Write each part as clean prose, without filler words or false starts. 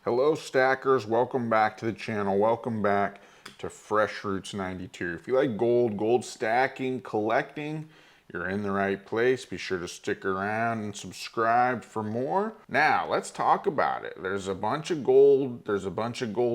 Hello stackers, welcome back to the channel. Welcome back to Fresh Roots 92. If you like gold stacking, collecting, you're in the right place. Be sure to stick around and subscribe for more. Now, let's talk about it. There's a bunch of gold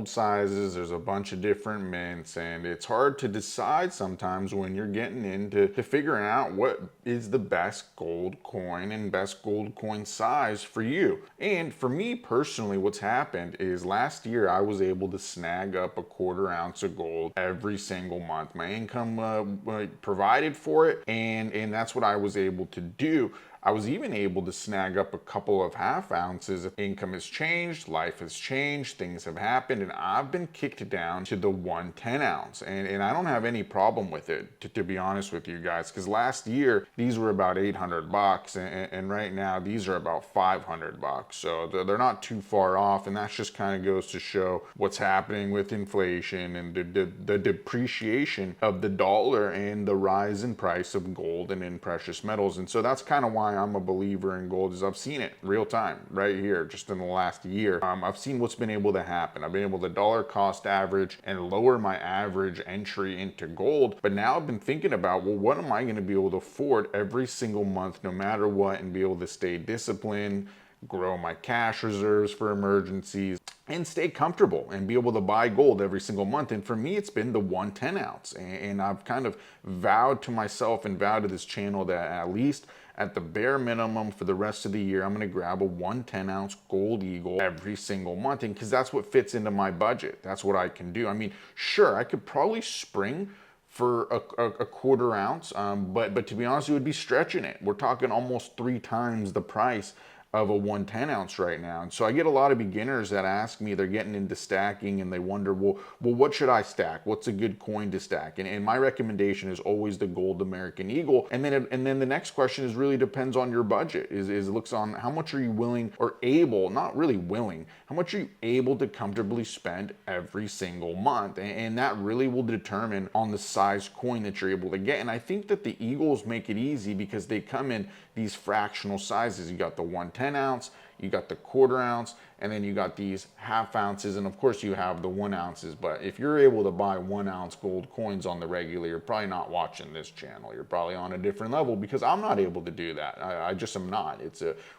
sizes, there's a bunch of different mints, and it's hard to decide sometimes when you're getting into figuring out what is the best gold coin and best gold coin size for you. And for me personally, what's happened is last year I was able to snag up a 1/4 ounce of gold every single month. My income provided for it, and that's what I was able to do. I was even able to snag up a couple of 1/2 ounces. Income has changed, life has changed, things have happened, and I've been kicked down to the 1/10 ounce. And I don't have any problem with it, to be honest with you guys, because last year these were about $800, and right now these are about $500. So they're not too far off, and that just kind of goes to show what's happening with inflation and the depreciation of the dollar and the rise in price of gold and in precious metals. And so that's kind of why I'm a believer in gold, is I've seen it real time right here just in the last year. I've seen what's been able to happen. I've been able to dollar cost average and lower my average entry into gold. But now I've been thinking about, well, what am I going to be able to afford every single month no matter what, and be able to stay disciplined, grow my cash reserves for emergencies, and stay comfortable and be able to buy gold every single month. And for me, it's been the 1/10 ounce. And I've kind of vowed to myself and vowed to this channel that at least at the bare minimum for the rest of the year, I'm going to grab a 1/10 ounce gold eagle every single month. And because that's what fits into my budget. That's what I can do. I mean, sure, I could probably spring for a 1/4 ounce, but to be honest, it would be stretching it. We're talking almost 3 times the price of a 1/10 ounce right now. And so I get a lot of beginners that ask me, they're getting into stacking and they wonder, well, what should I stack? What's a good coin to stack? And my recommendation is always the gold American Eagle. And then the next question is really depends on your budget. Is looks on how much are you willing or able, not really willing, how much are you able to comfortably spend every single month? And that really will determine on the size coin that you're able to get. And I think that the Eagles make it easy because they come in these fractional sizes. You got the 1/10 ounce, you got the 1/4 ounce, and then you got these 1/2 ounces, and of course you have the 1 ounces. But if you're able to buy 1 ounce gold coins on the regular, you're probably not watching this channel. You're probably on a different level, because I'm not able to do that. I just am not.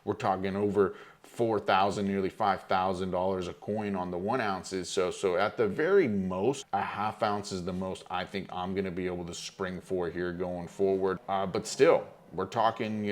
We're talking over $4,000, nearly $5,000 a coin on the 1 ounces. So at the very most, a 1/2 ounce is the most I think I'm going to be able to spring for here going forward. But still, we're talking,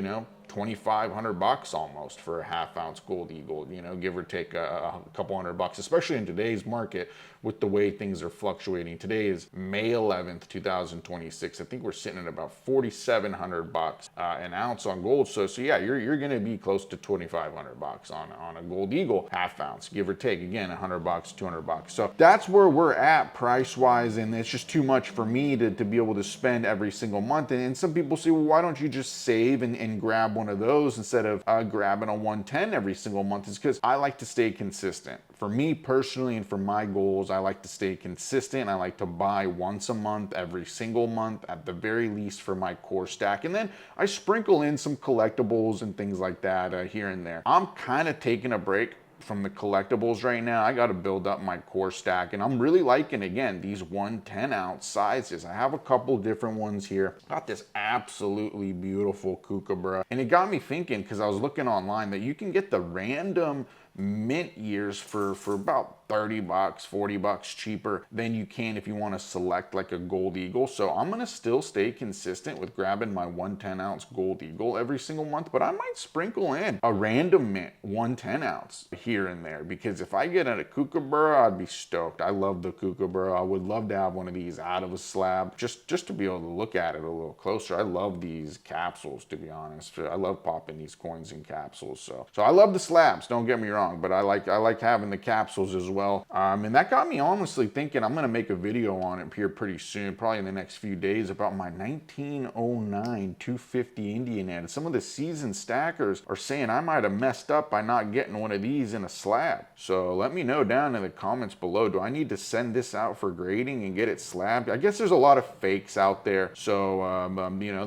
$2,500 almost for a 1/2 ounce gold eagle, give or take a couple $100, especially in today's market with the way things are fluctuating. Today is May 11th, 2026. I think we're sitting at about $4,700 an ounce on gold. So yeah, you're going to be close to $2,500 on a gold eagle 1/2 ounce, give or take. Again, $100, $200. So that's where we're at price wise, and it's just too much for me to be able to spend every single month. And some people say, well, why don't you just save and grab one of those instead of grabbing a 1/10 every single month? Is because I like to stay consistent. For me personally, and for my goals, I like to stay consistent. I like to buy once a month, every single month, at the very least for my core stack. And then I sprinkle in some collectibles and things like that here and there. I'm kind of taking a break from the collectibles right now. I got to build up my core stack, and I'm really liking, again, these 1/10 ounce sizes. I have a couple different ones here. Got this absolutely beautiful kookaburra, and it got me thinking, because I was looking online, that you can get the random mint years for about $30, $40 cheaper than you can if you want to select like a gold eagle. So I'm going to still stay consistent with grabbing my 1/10 ounce gold eagle every single month, but I might sprinkle in a random mint 1/10 ounce here and there, because if I get a kookaburra, I'd be stoked. I love the kookaburra. I would love to have one of these out of a slab just to be able to look at it a little closer. I love these capsules, to be honest. I love popping these coins in capsules. So I love the slabs, don't get me wrong, but I like having the capsules as well. And that got me honestly thinking I'm going to make a video on it here pretty soon, probably in the next few days, about my 1909 250 Indian head. Some of the seasoned stackers are saying I might have messed up by not getting one of these in a slab. So let me know down in the comments below. Do I need to send this out for grading and get it slabbed? I guess there's a lot of fakes out there. So,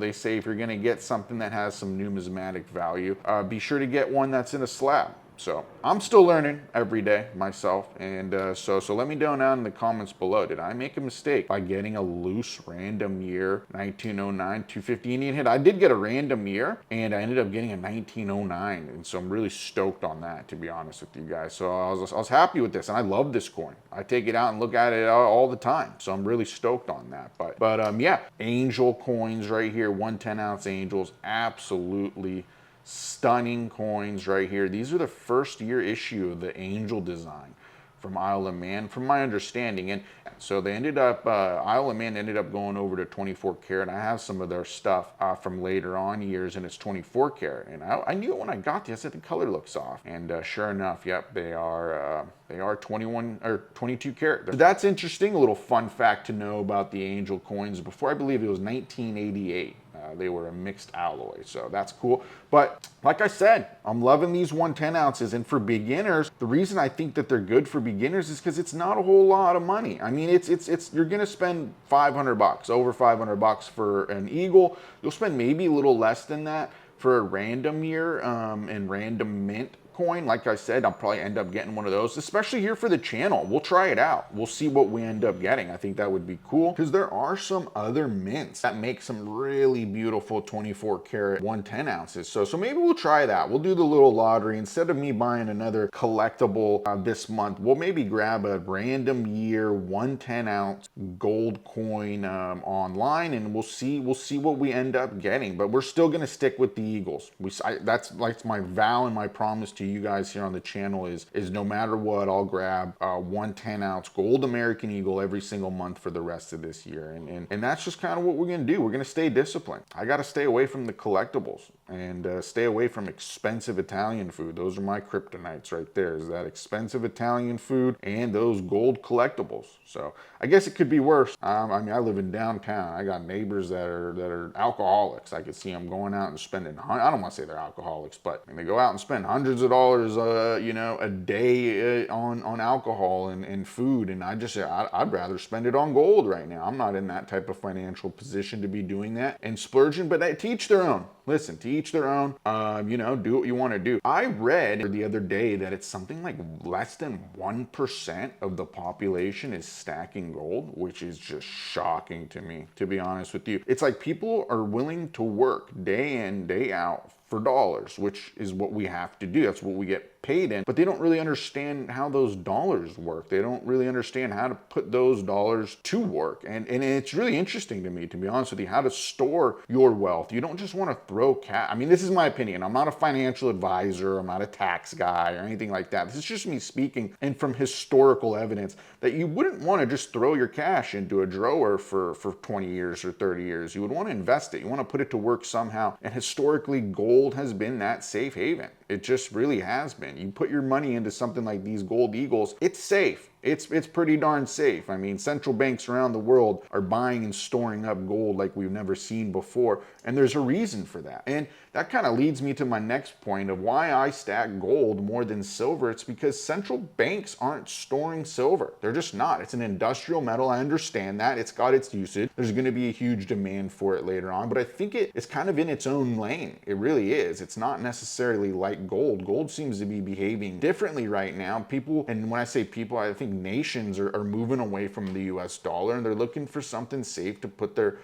they say if you're going to get something that has some numismatic value, be sure to get one that's in a slab. So I'm still learning every day myself. And so let me know down in the comments below. Did I make a mistake by getting a loose random year 1909 250 Indian hit? I did get a random year, and I ended up getting a 1909. And so I'm really stoked on that, to be honest with you guys. So I was happy with this, and I love this coin. I take it out and look at it all the time. So I'm really stoked on that. But yeah, angel coins right here, 110-ounce angels, absolutely stunning coins right here. These are the first year issue of the angel design from Isle of Man, from my understanding. And so they ended up, Isle of Man ended up going over to 24 karat. I have some of their stuff from later on years, and it's 24 karat. And I knew it when I got this. I said the color looks off. And sure enough, yep, they are 21 or 22 karat. So that's interesting. A little fun fact to know about the angel coins. Before, I believe it was 1988. They were a mixed alloy, so that's cool. But like I said, I'm loving these 110 ounces. And for beginners, the reason I think that they're good for beginners is because it's not a whole lot of money. I mean, it's you're gonna spend 500 bucks, over 500 bucks for an eagle. You'll spend maybe a little less than that for a random year and random mint coin. Like I said, I'll probably end up getting one of those, especially here for the channel. We'll try it out. We'll see what we end up getting. I think that would be cool because there are some other mints that make some really beautiful 24 karat 110 ounces. So maybe we'll try that. We'll do the little lottery. Instead of me buying another collectible this month, we'll maybe grab a random year 110 ounce gold coin online, and we'll see what we end up getting. But we're still going to stick with the Eagles. That's like my vow and my promise to you guys here on the channel is no matter what, I'll grab a 110 ounce gold American Eagle every single month for the rest of this year. And that's just kind of what we're going to do. We're going to stay disciplined. I got to stay away from the collectibles and stay away from expensive Italian food. Those are my kryptonites right there, is that expensive Italian food and those gold collectibles. So I guess it could be worse. I mean, I live in downtown. I got neighbors that are alcoholics. I could see them going out and spending, I don't want to say they're alcoholics, but I mean, they go out and spend hundreds of dollars, a day on alcohol and food. And I just say, I'd rather spend it on gold right now. I'm not in that type of financial position to be doing that and splurging, but to each their own. Listen, to each their own. Do what you want to do. I read the other day that it's something like less than 1% of the population is stacking gold, which is just shocking to me, to be honest with you. It's like people are willing to work day in, day out for dollars, which is what we have to do. That's what we get paid in, but they don't really understand how those dollars work. They don't really understand how to put those dollars to work. And it's really interesting to me, to be honest with you, how to store your wealth. You don't just want to throw cash. I mean, this is my opinion. I'm not a financial advisor. I'm not a tax guy or anything like that. This is just me speaking and from historical evidence that you wouldn't want to just throw your cash into a drawer for 20 years or 30 years. You would want to invest it. You want to put it to work somehow. And historically, gold has been that safe haven. It just really has been. You put your money into something like these gold eagles, it's safe. It's pretty darn safe. I mean, central banks around the world are buying and storing up gold like we've never seen before, and there's a reason for that. And that kind of leads me to my next point of why I stack gold more than silver. It's because central banks aren't storing silver. They're just not. It's an industrial metal. I understand that. It's got its usage. There's going to be a huge demand for it later on, but I think it's kind of in its own lane. It really is. It's not necessarily like gold. Gold seems to be behaving differently right now. People, and when I say people, I think nations are moving away from the US dollar, and they're looking for something safe to put their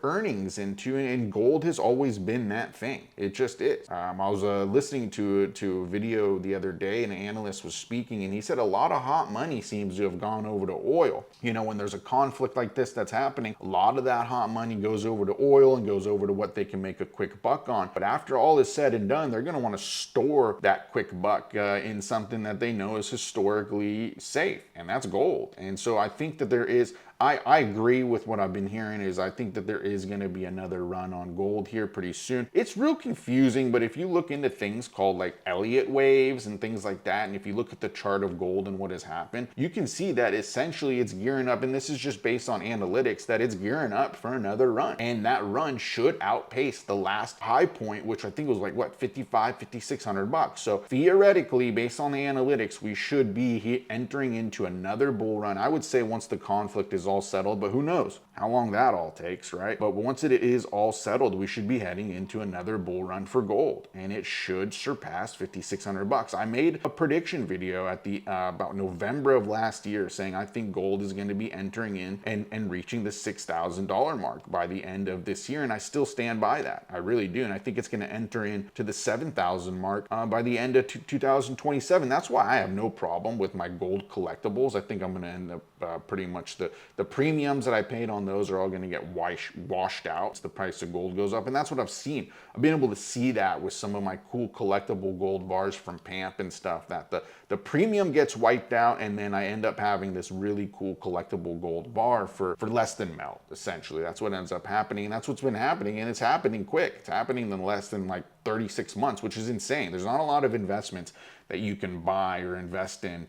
earnings into, and gold has always been that thing. It just is. I was listening to a video the other day, and an analyst was speaking, and he said a lot of hot money seems to have gone over to oil. You know, when there's a conflict like this that's happening, a lot of that hot money goes over to oil and goes over to what they can make a quick buck on. But after all is said and done, they're going to want to store that quick buck in something that they know is historically safe, and that's gold. And so I think that there is, I agree with what I've been hearing, is I think that there is going to be another run on gold here pretty soon. It's real confusing, but if you look into things called like Elliott waves and things like that, and if you look at the chart of gold and what has happened, you can see that essentially it's gearing up, and this is just based on analytics, that it's gearing up for another run. And that run should outpace the last high point, which I think was like, what, 55, 5,600 bucks. So theoretically, based on the analytics, we should be entering into another bull run. I would say once the conflict is is all settled, but who knows how long that all takes, right? But once it is all settled, we should be heading into another bull run for gold, and it should surpass 5,600 bucks. I made a prediction video at the about November of last year saying I think gold is going to be entering in and reaching the $6,000 mark by the end of this year, and I still stand by that. I really do, and I think it's going to enter into the 7,000 mark by the end of 2027. That's why I have no problem with my gold collectibles. I think I'm going to end up pretty much the premiums that I paid on those are all going to get washed out as the price of gold goes up, and that's what I've seen. I've been able to see that with some of my cool collectible gold bars from PAMP and stuff, that the premium gets wiped out, and then I end up having this really cool collectible gold bar for less than melt, essentially. That's what ends up happening, and that's what's been happening, and it's happening quick. It's happening in less than like 36 months, which is insane. There's not a lot of investments that you can buy or invest in.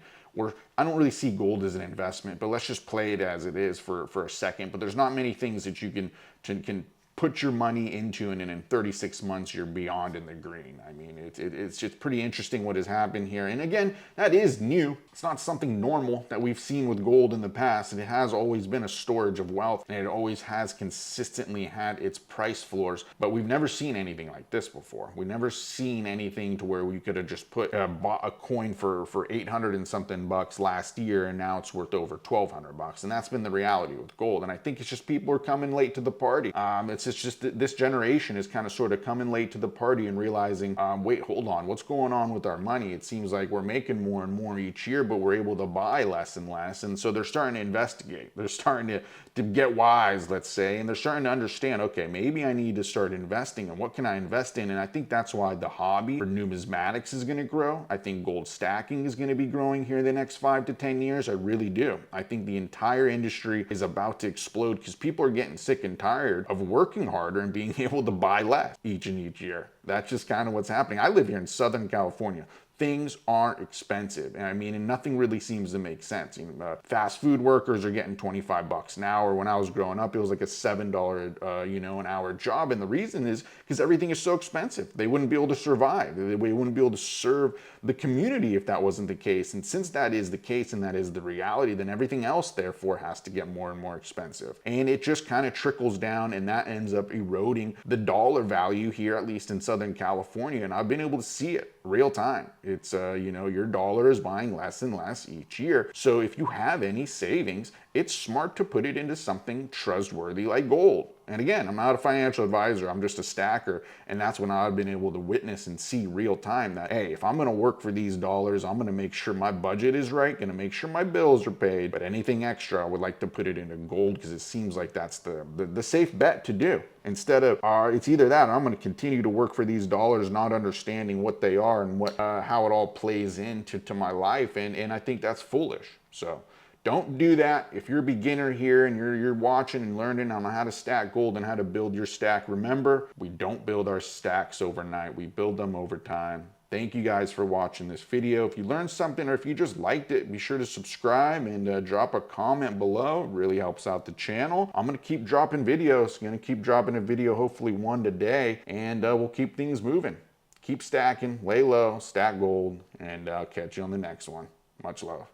I don't really see gold as an investment, but let's just play it as it is for a second. But there's not many things that you can put your money into, and in 36 months you're beyond in the green. I mean, it's just pretty interesting what has happened here. And again, that is new. It's not something normal that we've seen with gold in the past. And it has always been a storage of wealth, and it always has consistently had its price floors. But we've never seen anything like this before. We've never seen anything to where we could have just bought a coin for 800 and something bucks last year, and now it's worth over 1,200 bucks. And that's been the reality with gold. And I think it's just people are coming late to the party. It's just that this generation is kind of sort of coming late to the party and realizing, wait, hold on, what's going on with our money? It seems like we're making more and more each year, but we're able to buy less and less. And so they're starting to investigate. They're starting to get wise, let's say, and they're starting to understand, okay, maybe I need to start investing, and what can I invest in? And I think that's why the hobby for numismatics is going to grow. I think gold stacking is going to be growing here in the next 5 to 10 years. I really do. I think the entire industry is about to explode because people are getting sick and tired of working harder and being able to buy less each year. That's just kind of what's happening. I live here in Southern California. Things are expensive, and I mean, and nothing really seems to make sense. You know, fast food workers are getting 25 bucks an hour. When I was growing up, it was like a $7 an hour job, and the reason is because everything is so expensive. They wouldn't be able to survive. They wouldn't be able to serve the community if that wasn't the case. And since that is the case and that is the reality, then everything else therefore has to get more and more expensive. And it just kind of trickles down, and that ends up eroding the dollar value here, at least in Southern California. And I've been able to see it real time. It's, your dollar is buying less and less each year. So if you have any savings, it's smart to put it into something trustworthy like gold. And again, I'm not a financial advisor, I'm just a stacker. And that's when I've been able to witness and see real time that, hey, if I'm gonna work for these dollars, I'm gonna make sure my budget is right, gonna make sure my bills are paid, but anything extra, I would like to put it into gold because it seems like that's the safe bet to do. Instead of, it's either that or I'm gonna continue to work for these dollars, not understanding what they are and how it all plays into my life. And I think that's foolish. So don't do that. If you're a beginner here and you're watching and learning on how to stack gold and how to build your stack, remember, we don't build our stacks overnight. We build them over time. Thank you guys for watching this video. If you learned something or if you just liked it, be sure to subscribe and drop a comment below. It really helps out the channel. I'm going to keep dropping videos. I'm going to keep dropping a video, hopefully one today, and we'll keep things moving. Keep stacking, lay low, stack gold, and I'll catch you on the next one. Much love.